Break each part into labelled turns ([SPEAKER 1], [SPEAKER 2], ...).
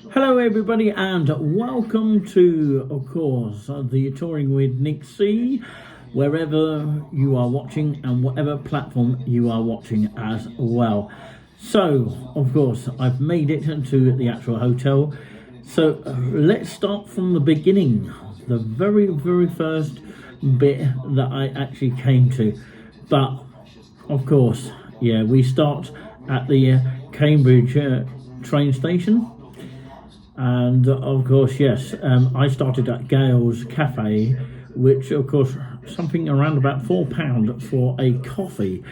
[SPEAKER 1] Hello everybody and welcome to, of course, the Touring with Nick C, wherever you are watching and whatever platform you are watching as well. So, of course, I've made it to the actual hotel. So let's start from the beginning, the very first bit that I actually came to. But, of course, yeah, we start at the Cambridge train station. And of course, yes, I started at Gale's Cafe, which of course something around about £4 for a coffee,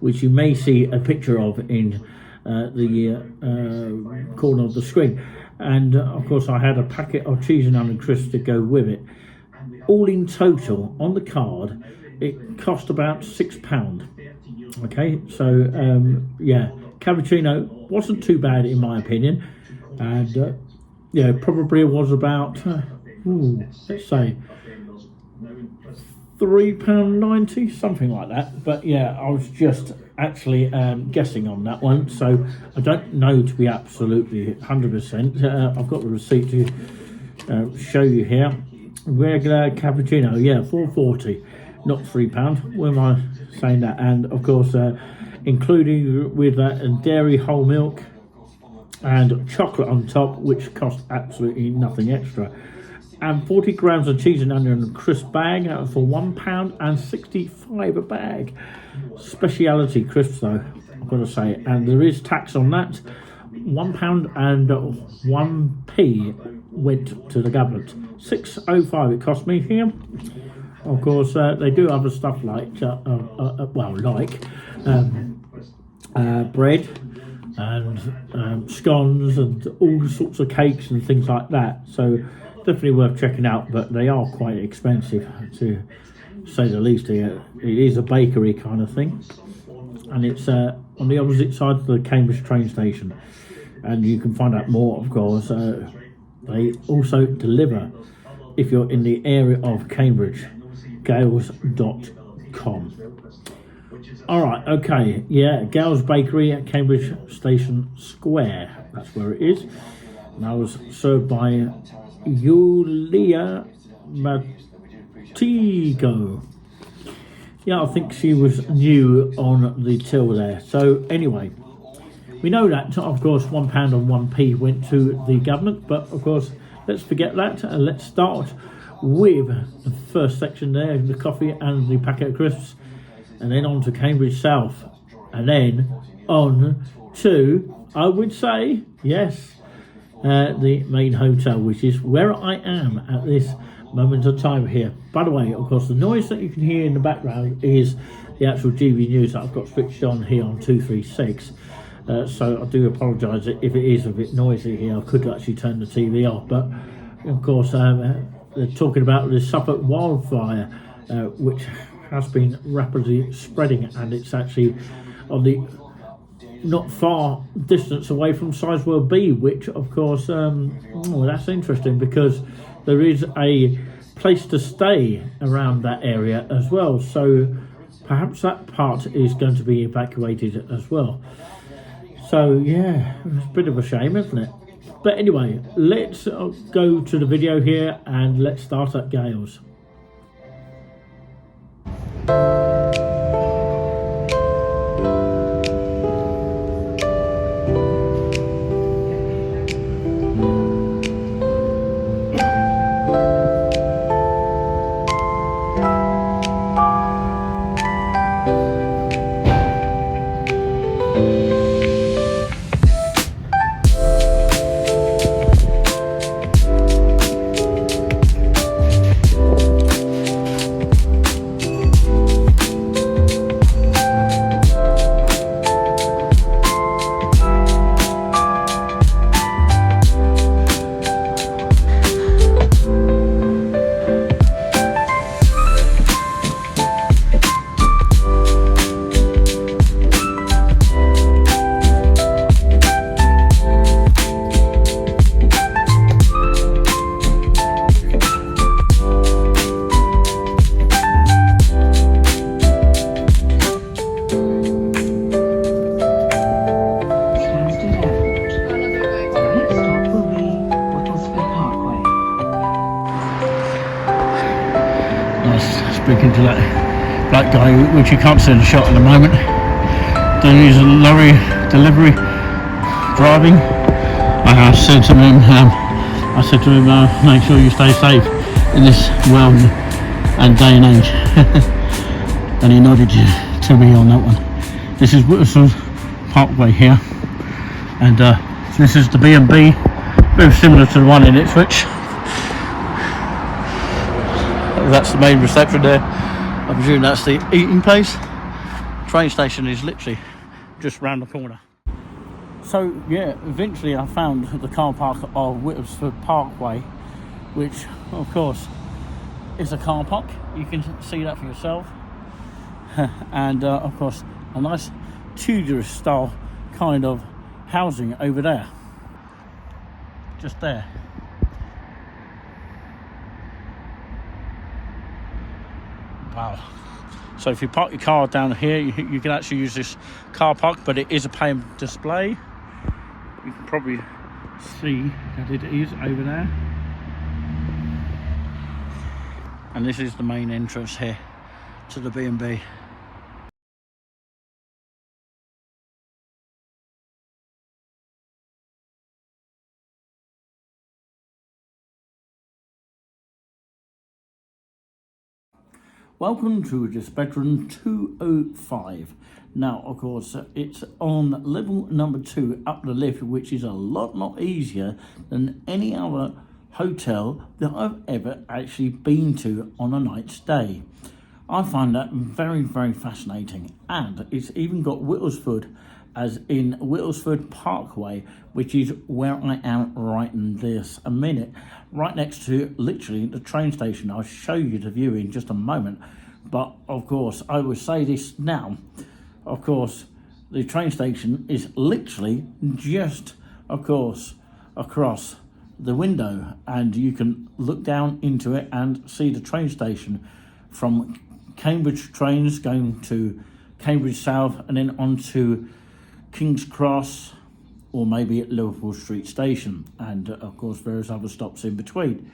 [SPEAKER 1] which you may see a picture of in the corner of the screen. And of course, I had a packet of cheese and onion crisps to go with it. All in total on the card, it cost about £6. Okay, so yeah, cappuccino wasn't too bad in my opinion, and yeah, probably was about, let's say, £3.90, something like that. But yeah, I was just actually guessing on that one, so I don't know to be absolutely 100%. I've got the receipt to show you here. Regular cappuccino, yeah, £4.40, not £3. Where am I saying that? And of course, including with that dairy whole milk and chocolate on top, which cost absolutely nothing extra, and 40 grams of cheese and onion crisp bag for £1.65 a bag. Speciality crisps though, I've got to say, and there is tax on that. £1 and 1p went to the government. £6.05 it cost me here. Of course, they do other stuff like bread and scones and all sorts of cakes and things like that, so definitely worth checking out, but they are quite expensive to say the least. It is a bakery kind of thing, and it's on the opposite side of the Cambridge train station, and you can find out more, of course. They also deliver if you're in the area of Cambridge, gales.com. Alright, okay, yeah, Gale's Bakery at Cambridge Station Square, that's where it is. And I was served by Yulia Matigo. Yeah, I think she was new on the till there. So anyway, we know that, of course, £1 and 1p went to the government, but of course, let's forget that and let's start with the first section there, the coffee and the packet of crisps. And then on to Cambridge South, and then on to, I would say, yes, the main hotel, which is where I am at this moment of time here. By the way, of course, the noise that you can hear in the background is the actual GB News that I've got switched on here on 236. So I do apologise if it is a bit noisy here. I could actually turn the TV off, but of course, they're talking about the Suffolk wildfire, which has been rapidly spreading, and it's actually on the not far distance away from Sizewell B, which of course that's interesting because there is a place to stay around that area as well, so perhaps that part is going to be evacuated as well. So yeah, it's a bit of a shame, isn't it? But anyway, let's go to the video here and let's start at Gale's. speaking to that black guy, which you can't see in the shot at the moment. Then he's a lorry delivery driving. I said to him, make sure you stay safe in this world and day and age. And he nodded to me on that one. This is Whittlesford Parkway here, and this is the BnB, very similar to the one in Ipswich. That's the main reception there. I presume that's the eating place. Train station is literally just round the corner. So yeah, eventually I found the car park of Whittlesford Parkway, which of course is a car park. You can see that for yourself. And of course a nice Tudor style kind of housing over there, just there. Wow. So if you park your car down here, you can actually use this car park, but it is a pay display. You can probably see that it is over there. And this is the main entrance here to the BnB. Welcome to this bedroom 205. Now, of course, it's on level number 2 up the lift, which is a lot easier than any other hotel that I've ever actually been to on a night stay. I find that very fascinating, and it's even got Whittlesford as in Whittlesford Parkway, which is where I am right in this a minute, right next to literally the train station. I'll show you the view in just a moment, but of course I will say this now. Of course, the train station is literally just, of course, across the window, and you can look down into it and see the train station from Cambridge trains going to Cambridge South and then on to King's Cross, or maybe at Liverpool Street Station, and of course various other stops in between.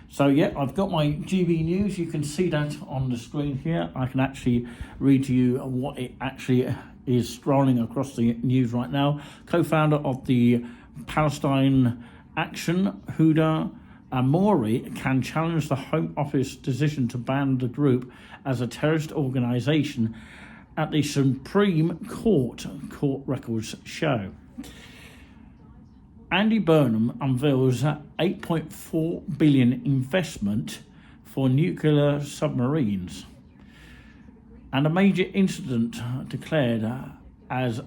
[SPEAKER 1] So yeah, I've got my GB News. You can see that on the screen here. I can actually read to you what it actually is scrolling across the news right now. Co-founder of the Palestine Action, Huda Amouri, can challenge the Home Office decision to ban the group as a terrorist organisation at the Supreme Court records show. Andy Burnham unveils $8.4 billion investment for nuclear submarines. And a major incident declared as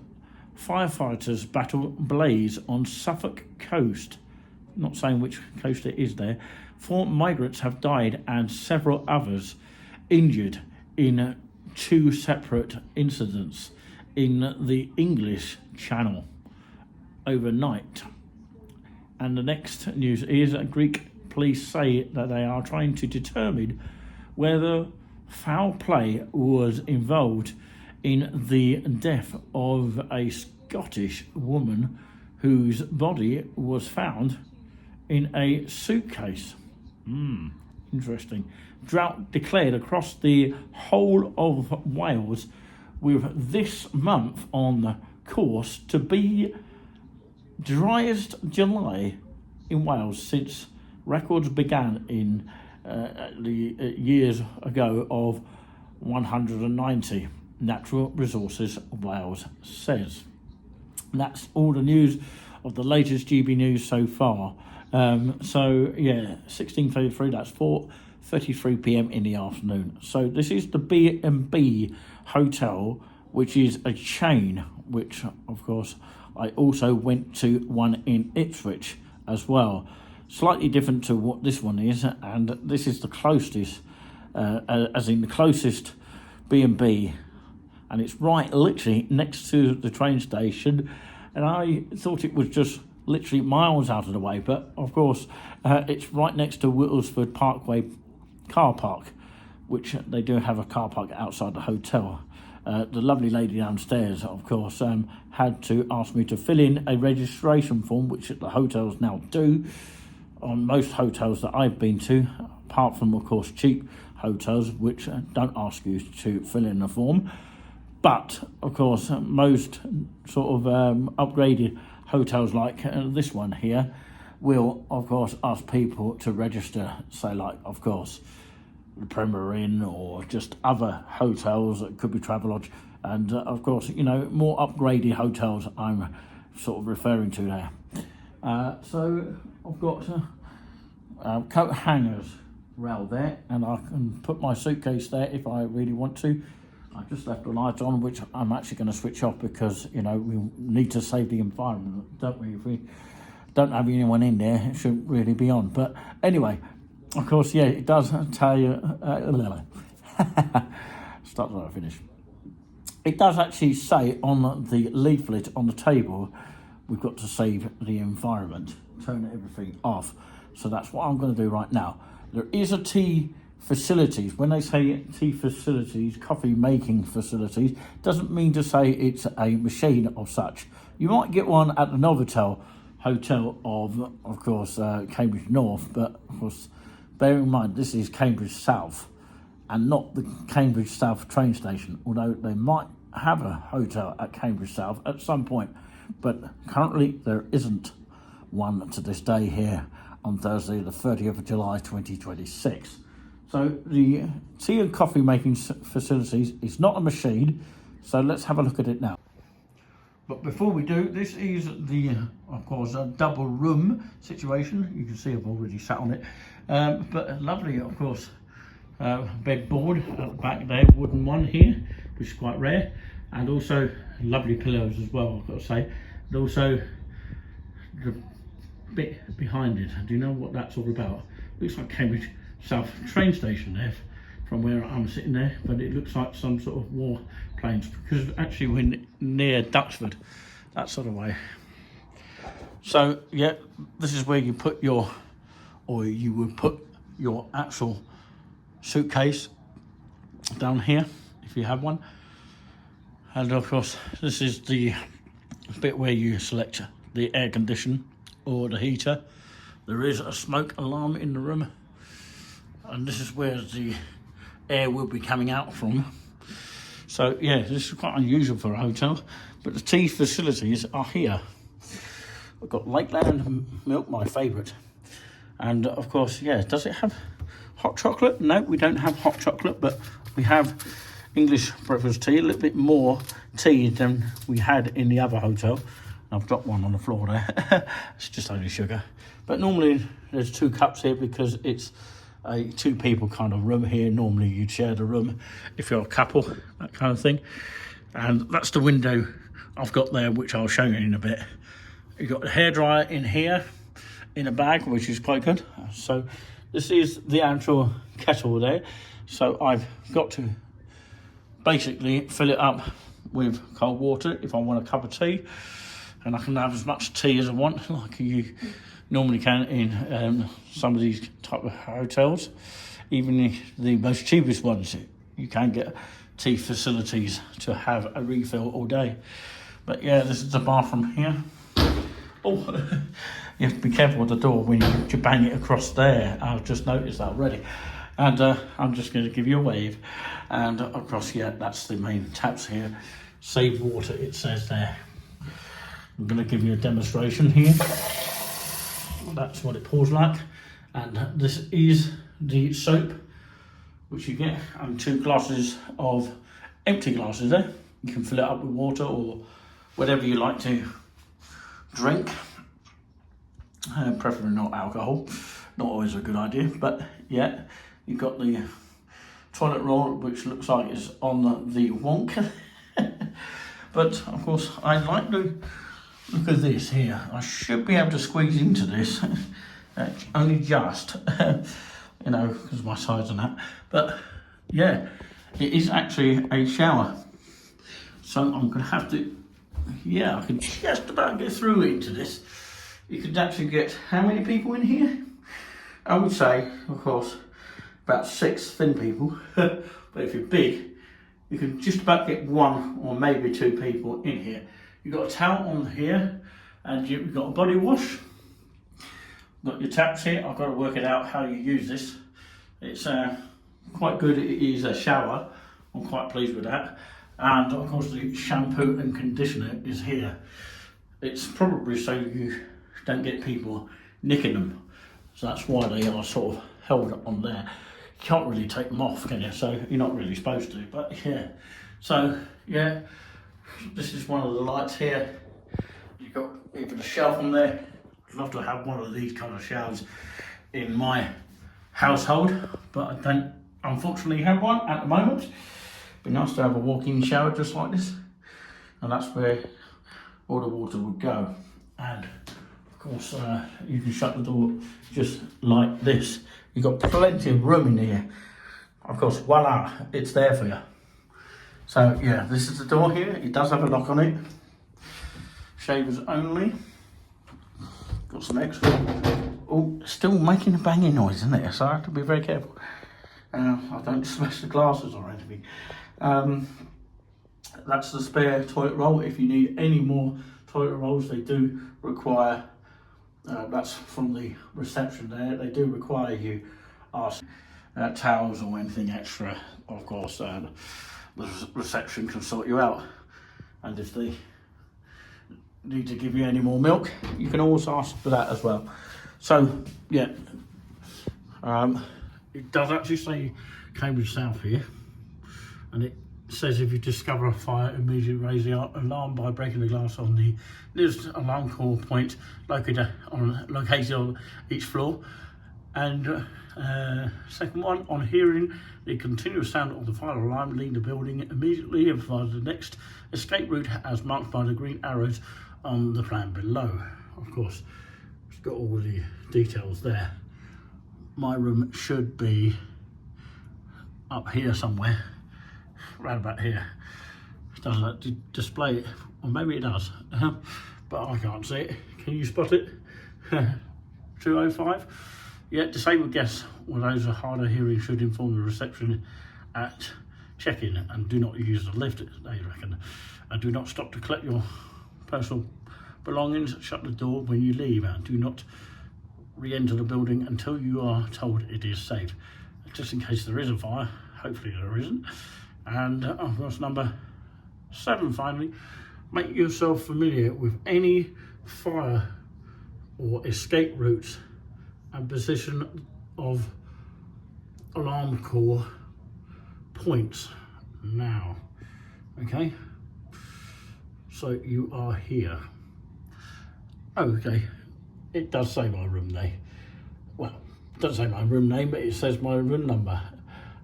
[SPEAKER 1] firefighters battle blaze on Suffolk coast. Not saying which coast it is there. 4 migrants have died and several others injured in 2 separate incidents in the English Channel overnight. And the next news is Greek police say that they are trying to determine whether foul play was involved in the death of a Scottish woman whose body was found in a suitcase. Interesting. Drought declared across the whole of Wales, with this month on course to be driest July in Wales since records began in the years ago of 190, Natural Resources Wales says. That's all the news of the latest GB News so far. So yeah, 16:33, that's 4:33 p.m. in the afternoon. So this is the BnB hotel, which is a chain, which of course I also went to one in Ipswich as well. Slightly different to what this one is, and this is the closest, as in the closest B&B, and it's right literally next to the train station, and I thought it was just literally miles out of the way, but of course it's right next to Whittlesford Parkway car park, which they do have a car park outside the hotel. The lovely lady downstairs, of course, had to ask me to fill in a registration form, which the hotels now do on most hotels that I've been to, apart from, of course, cheap hotels which don't ask you to fill in a form. But, of course, most sort of upgraded hotels like this one here will, of course, ask people to register, say, like, of course, the Premier Inn or just other hotels. It could be Travelodge. And, of course, you know, more upgraded hotels I'm sort of referring to there. So I've got coat hangers round there, and I can put my suitcase there if I really want to. I just left the light on, which I'm actually going to switch off because, you know, we need to save the environment, don't we? If we don't have anyone in there, it shouldn't really be on. But anyway, of course, yeah, it does tell you... Start where I finish. It does actually say on the leaflet on the table, we've got to save the environment, turn everything off. So that's what I'm going to do right now. There is a tea facilities. When they say tea facilities, coffee making facilities, doesn't mean to say it's a machine of such. You might get one at the Novotel Hotel of course, Cambridge North, but of course, bear in mind this is Cambridge South and not the Cambridge South train station, although they might have a hotel at Cambridge South at some point, but currently there isn't one to this day here on Thursday, the 30th of July 2026. So the tea and coffee making facilities is not a machine, so let's have a look at it now. But before we do, this is the, of course, a double room situation. You can see I've already sat on it, but lovely, of course, bed board at the back there, wooden one here, which is quite rare, and also lovely pillows as well, I've got to say. And also the bit behind it, do you know what that's all about? Looks like Cambridge South train station there from where I'm sitting there, but it looks like some sort of war planes because actually we're near Duxford, that sort of way. So yeah, this is where you put your, or you would put your actual suitcase down here if you have one. And of course this is the bit where you select the air condition or the heater. There is a smoke alarm in the room, and this is where the air will be coming out from. So yeah, this is quite unusual for a hotel, but the tea facilities are here. I've got Lakeland milk, my favourite. And of course, yeah, does it have hot chocolate? No, we don't have hot chocolate, but we have English breakfast tea, a little bit more tea than we had in the other hotel. I've dropped one on the floor there. It's just only sugar. But normally there's 2 cups here because it's a 2 people kind of room here. Normally you'd share the room if you're a couple, that kind of thing. And that's the window I've got there, which I'll show you in a bit. You've got the hairdryer in here in a bag, which is quite good. So this is the actual kettle there. So I've got to basically fill it up with cold water if I want a cup of tea. And I can have as much tea as I want, like you normally can in some of these type of hotels. Even the most cheapest ones, you can get tea facilities to have a refill all day. But yeah, this is the bathroom here. Oh, you have to be careful with the door when you bang it across there. I've just noticed that already. And I'm just going to give you a wave. And across here, that's the main taps here. Save water, it says there. I'm going to give you a demonstration here. That's what it pours like. And this is the soap, which you get, and 2 glasses of empty glasses there. You can fill it up with water or whatever you like to drink. Preferably not alcohol. Not always a good idea, but yeah, you've got the toilet roll, which looks like it's on the wonk. But of course, I like to look at this here. I should be able to squeeze into this, only just, you know, because of my size and that. But yeah, it is actually a shower. So I'm going to have to, yeah, I can just about get through into this. You could actually get how many people in here? I would say, of course, about 6 thin people. But if you're big, you can just about get 1 or maybe 2 people in here. You've got a towel on here, and you've got a body wash. Got your taps here. I've got to work it out how you use this. It's quite good. It is a shower. I'm quite pleased with that. And of course the shampoo and conditioner is here. It's probably so you don't get people nicking them. So that's why they are sort of held on there. You can't really take them off, can you? So you're not really supposed to, but yeah. So yeah, this is one of the lights here. You've got even a shelf on there. I'd love to have one of these kind of showers in my household, but I don't unfortunately have one at the moment. Be nice to have a walk-in shower just like this, and that's where all the water would go. And of course you can shut the door just like this. You've got plenty of room in here. Of course, voila, it's there for you. So yeah, this is the door here. It does have a lock on it. Shavers only. Got some extra. Oh, still making a banging noise, isn't it? So I have to be very careful. I don't smash the glasses or anything. That's the spare toilet roll. If you need any more toilet rolls, they do require, that's from the reception there, they do require you ask towels or anything extra. Of course, the reception can sort you out. And if they need to give you any more milk, you can always ask for that as well. So yeah, it does actually say Cambridge South here, and it says if you discover a fire, immediately raise the alarm by breaking the glass on the nearest alarm call point located on each floor. And second one, on hearing the continuous sound of the fire alarm, leave the building immediately and follow the next escape route as marked by the green arrows on the plan below. Of course, it's got all the details there. My room should be up here somewhere, right about here. It doesn't display it, or maybe it does, but I can't see it. Can you spot it? 205. Yeah, disabled guests or those with harder hearing should inform the reception at check-in and do not use the lift, they reckon. And do not stop to collect your personal belongings. Shut the door when you leave and do not re-enter the building until you are told it is safe, just in case there is a fire. Hopefully there isn't. And of course, number 7, finally, make yourself familiar with any fire or escape routes and position of alarm call points now. Okay, so you are here. Okay, it does say my room name. Well, it doesn't say my room name, but it says my room number,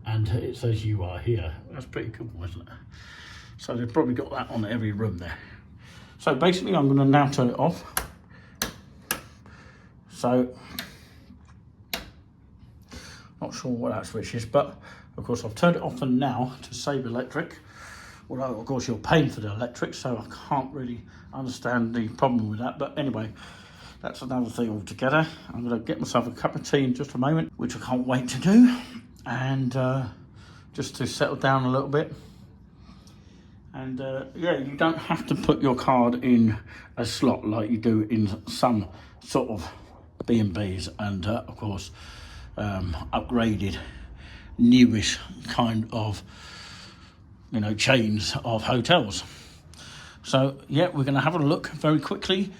[SPEAKER 1] and it says you are here. That's pretty cool, isn't it? So they've probably got that on every room there. So basically, I'm going to now turn it off. So, not sure what that switch is, but of course I've turned it off for now to save electric. Although of course you're paying for the electric, so I can't really understand the problem with that. But anyway, that's another thing altogether. I'm going to get myself a cup of tea in just a moment, which I can't wait to do, and just to settle down a little bit. And yeah, you don't have to put your card in a slot like you do in some sort of BnBs and of course upgraded newish kind of, you know, chains of hotels. So yeah, we're going to have a look very quickly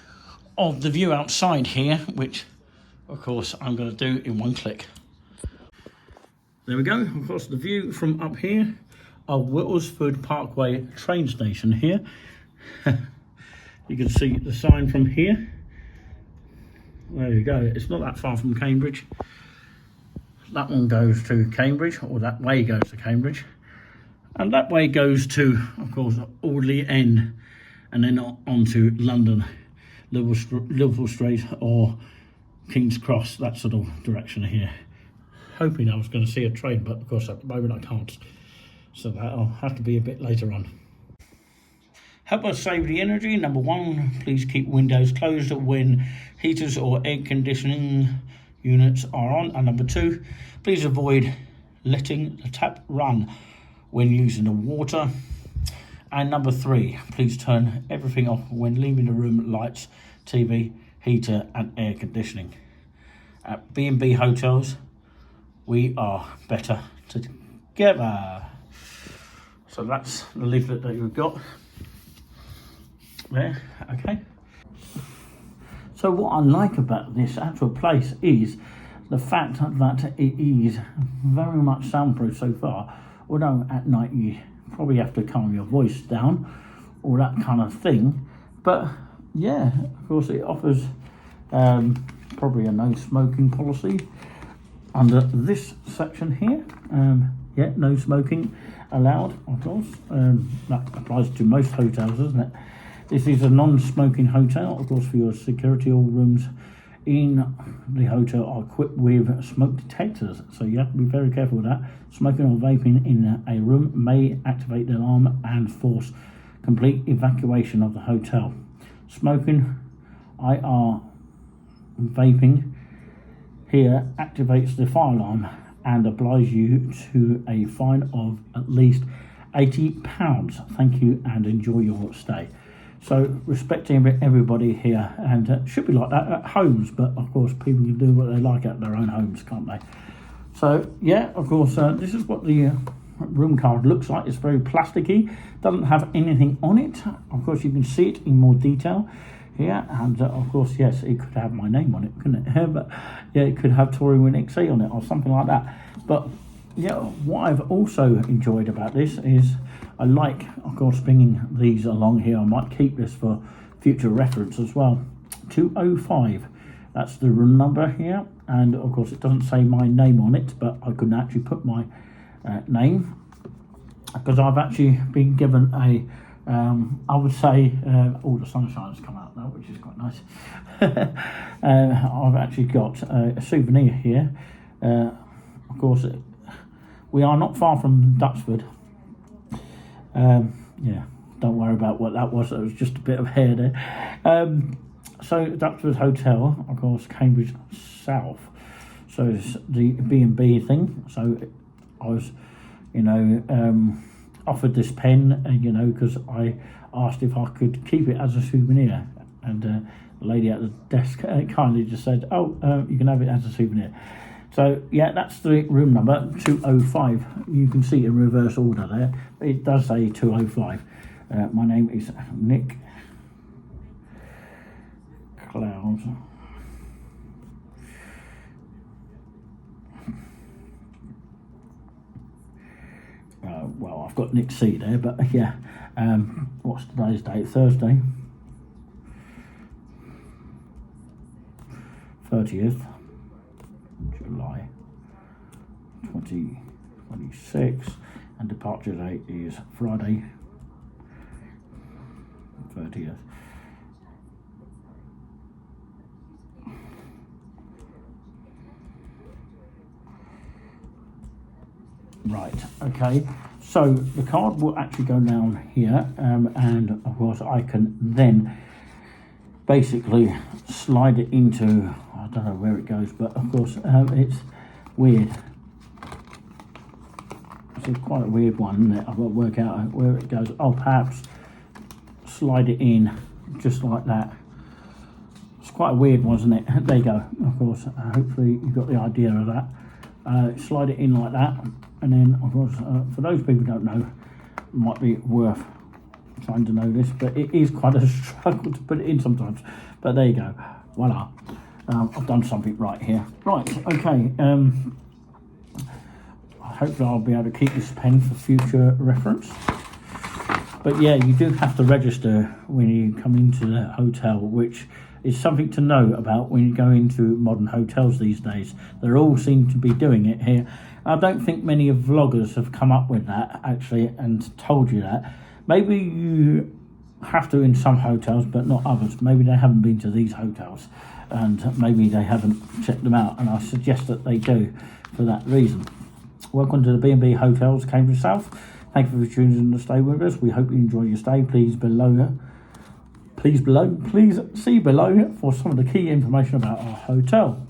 [SPEAKER 1] of the view outside here, which of course I'm going to do in one click. There we go. Of course, the view from up here of Whittlesford Parkway train station here. You can see the sign from here. There you go. It's not that far from Cambridge. That one goes to Cambridge, or that way goes to Cambridge. And that way goes to, of course, Audley End, and then on to London, Liverpool Street or King's Cross, that sort of direction here. Hoping I was going to see a train, but of course at the moment I can't. So that'll have to be a bit later on. Help us save the energy. Number 1, please keep windows closed when heaters or air conditioning units are on. And number 2, please avoid letting the tap run when using the water. And number 3, please turn everything off when leaving the room: lights, TV, heater and air conditioning. At BnB Hotels, we are better together. So that's the leaflet that you've got there. Okay. So what I like about this actual place is the fact that it is very much soundproof so far, although at night you probably have to calm your voice down or that kind of thing. But yeah, of course it offers probably a no smoking policy under this section here. Yeah, no smoking allowed, of course. That applies to most hotels, doesn't it? This is a non-smoking hotel, of course, for your security. All rooms in the hotel are equipped with smoke detectors, so you have to be very careful with that. Smoking or vaping in a room may activate the alarm and force complete evacuation of the hotel. Smoking, IR, vaping here activates the fire alarm and applies you to a fine of at least £80. Thank you and enjoy your stay. So respecting everybody here, and it should be like that at homes, but of course people can do what they like at their own homes, can't they? So yeah, of course, this is what the room card looks like. It's very plasticky, doesn't have anything on it. Of course you can see it in more detail here, and of course, yes, it could have my name on it, couldn't it? But yeah, it could have Tory with XE on it or something like that. But yeah, what I've also enjoyed about this is I like, of course, bringing these along here. I might keep this for future reference as well. 205, that's the room number here, and of course it doesn't say my name on it, but I couldn't actually put my name because I've actually been given a I would say all the sunshine's come out now, which is quite nice. I've actually got a souvenir here. Of course, we are not far from Duxford. Yeah, don't worry about what that was. It was just a bit of hair there. So Duxford Hotel, of course, Cambridge South. So it's the BnB thing. So I was, offered this pen, because I asked if I could keep it as a souvenir, and the lady at the desk kindly just said, "Oh, you can have it as a souvenir." So yeah, that's the room number 205. You can see it in reverse order there. It does say 205. My name is Nick Clouds. Well, I've got Nick C there, but yeah. What's today's date? Thursday, 30th July 2026, and departure date is Friday 30th. Right, okay, so the card will actually go down here, and of course I can then basically slide it into, I don't know where it goes, but of course it's weird. It's quite a weird one, isn't it? I've got to work out where it goes. Oh, perhaps slide it in just like that. It's quite a weird one, isn't it? There you go. Of course, hopefully you got the idea of that. Slide it in like that, and then of course for those people who don't know, it might be worth trying to know this, but it is quite a struggle to put it in sometimes. But there you go, voila. I've done something right here. Right, okay. Hopefully I'll be able to keep this pen for future reference. But yeah, you do have to register when you come into the hotel, which is something to know about when you go into modern hotels these days. They all seem to be doing it here. I don't think many vloggers have come up with that actually and told you that. Maybe you have to in some hotels, but not others. Maybe they haven't been to these hotels, and maybe they haven't checked them out, and I suggest that they do for that reason. Welcome to the BnB Hotels, Cambridge South. Thank you for choosing to stay with us. We hope you enjoy your stay. Please see below for some of the key information about our hotel.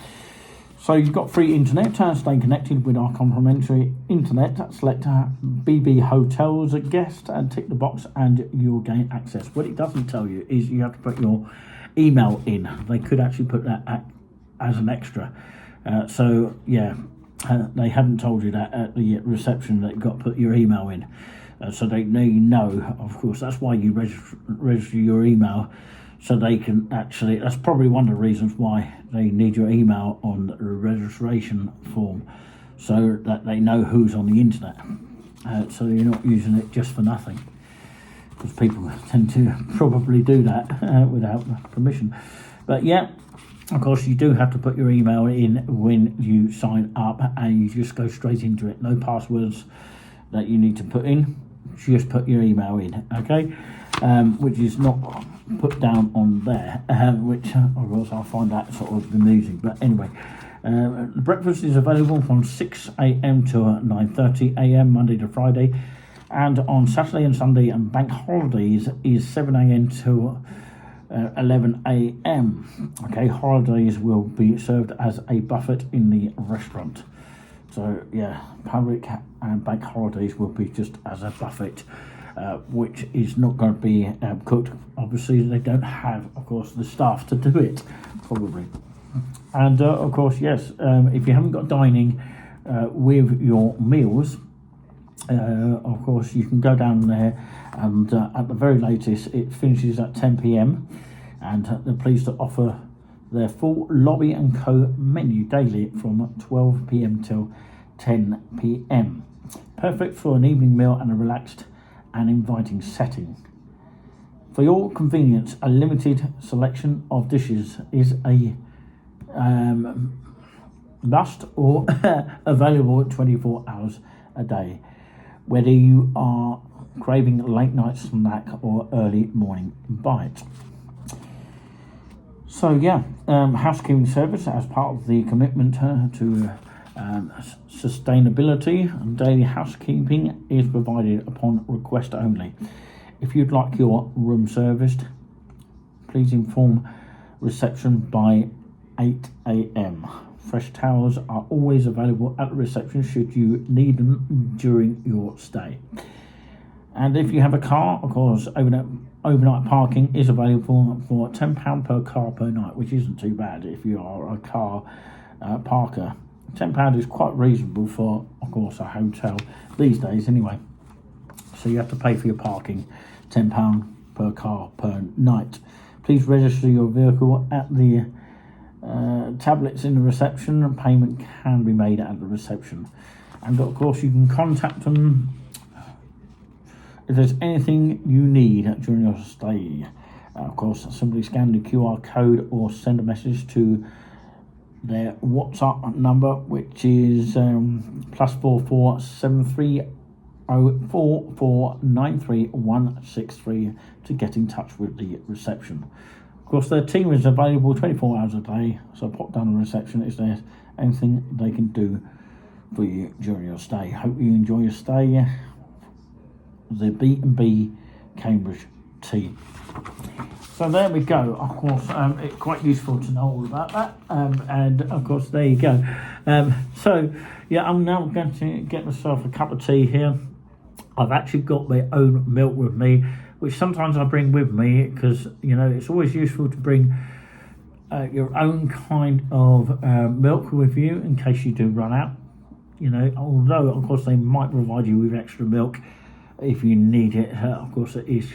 [SPEAKER 1] So you've got free internet. Stay connected with our complimentary internet. Select BB Hotels guest and tick the box and you'll gain access. What it doesn't tell you is you have to put your email in. They could actually put that as an extra. So yeah, they haven't told you that at the reception that you've got to put your email in. So they know, of course, that's why you register your email, so they can actually, that's probably one of the reasons why they need your email on the registration form, so that they know who's on the internet. So you're not using it just for nothing, because people tend to probably do that without permission. But yeah, of course, you do have to put your email in when you sign up, and you just go straight into it. No passwords that you need to put in. Just put your email in, okay? Which is not put down on there, which of course I find that sort of amusing. But anyway, the breakfast is available from 6 a.m. to 9:30 a.m. Monday to Friday, and on Saturday and Sunday and bank holidays is 7 a.m. to 11 a.m. Okay, holidays will be served as a buffet in the restaurant. So yeah, public and bank holidays will be just as a buffet, which is not going to be cooked. Obviously, they don't have, of course, the staff to do it, probably. And of course, yes, if you haven't got dining with your meals, of course, you can go down there, and at the very latest, it finishes at 10 p.m. and they're pleased to offer their full lobby and co menu daily from 12 p.m. till 10 p.m. Perfect for an evening meal and a relaxed and inviting setting. For your convenience, a limited selection of dishes is a must or available 24 hours a day, whether you are craving a late night snack or early morning bite. So yeah, housekeeping service as part of the commitment to sustainability, and daily housekeeping is provided upon request only. If you'd like your room serviced, please inform reception by 8 a.m. Fresh towels are always available at the reception should you need them during your stay. And if you have a car, of course, overnight parking is available for £10 per car per night, which isn't too bad if you are a car parker. £10 is quite reasonable for, of course, a hotel these days anyway. So you have to pay for your parking, £10 per car per night. Please register your vehicle at the tablets in the reception, and payment can be made at the reception. And of course, you can contact them if there's anything you need during your stay. Of course, simply scan the QR code or send a message to their WhatsApp number, which is +44 730 163 to get in touch with the reception. Of course, their team is available 24 hours a day, so pop down the reception if there's anything they can do for you during your stay. Hope you enjoy your stay. The BnB Cambridge tea. So there we go. Of course, it's quite useful to know all about that. And of course, there you go. So yeah, I'm now going to get myself a cup of tea here. I've actually got my own milk with me, which sometimes I bring with me because, you know, it's always useful to bring your own kind of milk with you in case you do run out. You know, although of course they might provide you with extra milk if you need it. Of course, it is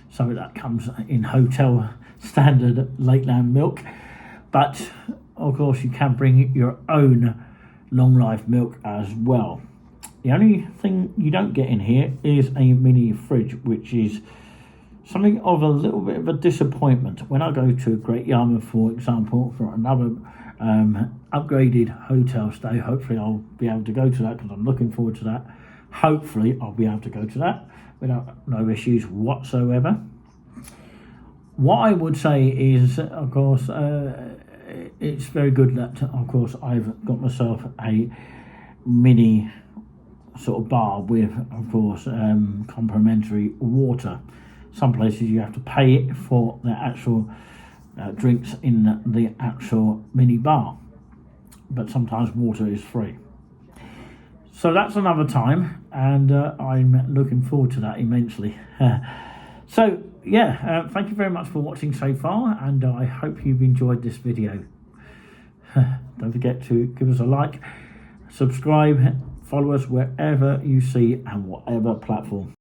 [SPEAKER 1] something that comes in hotel standard Lakeland milk, but of course you can bring your own long life milk as well. The only thing you don't get in here is a mini fridge, which is something of a little bit of a disappointment. When I go to Great Yarmouth, for example, for another upgraded hotel stay, hopefully I'll be able to go to that because I'm looking forward to that. Hopefully I'll be able to go to that without no issues whatsoever. What I would say is, of course, it's very good that, of course, I've got myself a mini sort of bar with, of course, complimentary water. Some places you have to pay for the actual drinks in the actual mini bar, but sometimes water is free. So that's another time, and I'm looking forward to that immensely. So yeah, thank you very much for watching so far, and I hope you've enjoyed this video. Don't forget to give us a like, subscribe, follow us wherever you see and whatever platform.